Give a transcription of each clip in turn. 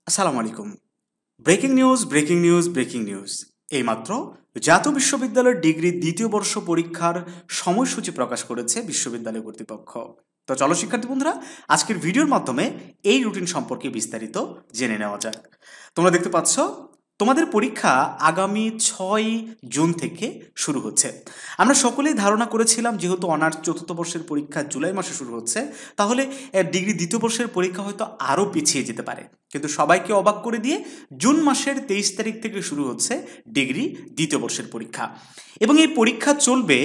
আসসালামু আলাইকুম। Breaking news. এইমাত্র জাতীয় বিশ্ববিদ্যালয়ের ডিগ্রি দ্বিতীয় বর্ষ পরীক্ষার সময়সূচি প্রকাশ করেছে বিশ্ববিদ্যালয় কর্তৃপক্ষ। তো চলো শিক্ষার্থী বন্ধুরা, আজকের ভিডিওর মাধ্যমে এই রুটিন সম্পর্কে বিস্তারিত জেনে নেওয়া যাক। তোমরা দেখতে পাচ্ছ তোমাদের পরীক্ষা আগামী 6 জুন থেকে শুরু হচ্ছে। আমরা সকলেই ধারণা করেছিলাম যেহেতু অনার্স চতুর্থ বর্ষের পরীক্ষা জুলাই মাসে শুরু হচ্ছে, তাহলে ডিগ্রি দ্বিতীয় বর্ষের পরীক্ষা হয়তো আরও পিছিয়ে যেতে পারে। কিন্তু সবাইকে অবাক করে দিয়ে জুন মাসের 23 তারিখ থেকে শুরু হচ্ছে ডিগ্রি দ্বিতীয় বর্ষের পরীক্ষা, এবং এই পরীক্ষা চলবে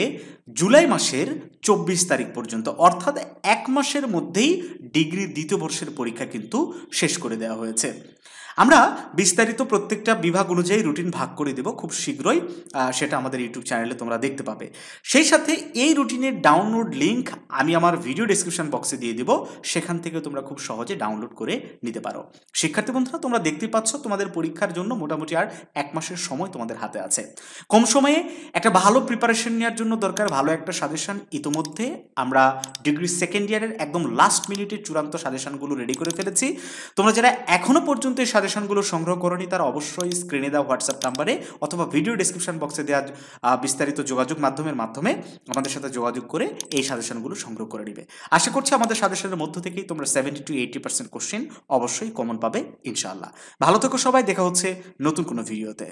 জুলাই মাসের 24 তারিখ পর্যন্ত, অর্থাৎ 1 মাসের মধ্যেই ডিগ্রি দ্বিতীয় বর্ষের পরীক্ষা কিন্তু শেষ করে দেওয়া হয়েছে। আমরা বিস্তারিত প্রত্যেকটা বিভাগ অনুযায়ী রুটিন ভাগ করে দেব খুব শীঘ্রই, সেটা আমাদের ইউটিউব চ্যানেলে তোমরা দেখতে পাবে। সেই সাথে এই রুটিনের ডাউনলোড লিঙ্ক আমি আমার ভিডিও ডেসক্রিপশন বক্সে দিয়ে দেব, সেখান থেকে তোমরা খুব সহজে ডাউনলোড করে নিতে পারো। শিক্ষার্থী বন্ধুরা, তোমরা দেখতে পাচ্ছ তোমাদের পরীক্ষার জন্য মোটামুটি আর 1 মাসের সময় তোমাদের হাতে আছে। কম সময়ে একটা ভালো প্রিপারেশন নেওয়ার জন্য দরকার ভালো একটা সাজেশন। ইতোমধ্যে আমরা ডিগ্রি সেকেন্ড ইয়ারের একদম লাস্ট মিনিটের চূড়ান্ত সাজেশনগুলো রেডি করে ফেলেছি। তোমরা যারা এখনও পর্যন্ত এই সাজেশনগুলো সংগ্রহ করোনি, তারা অবশ্যই স্ক্রিনে দেওয়া হোয়াটসঅ্যাপ নাম্বারে অথবা ভিডিও ডেসক্রিপশন বক্সে দেওয়া বিস্তারিত যোগাযোগ মাধ্যমে আমাদের সাথে যোগাযোগ করে এই সাজেশনগুলো সংগ্রহ করে নিবে। আশা করছি আমাদের সাজেশনের মধ্য থেকেই তোমরা 70-80% কোশ্চেন অবশ্যই কমন পাবে ইনশাআল্লাহ। ভালো থেকো সবাই, দেখা হচ্ছে নতুন কোনো ভিডিওতে।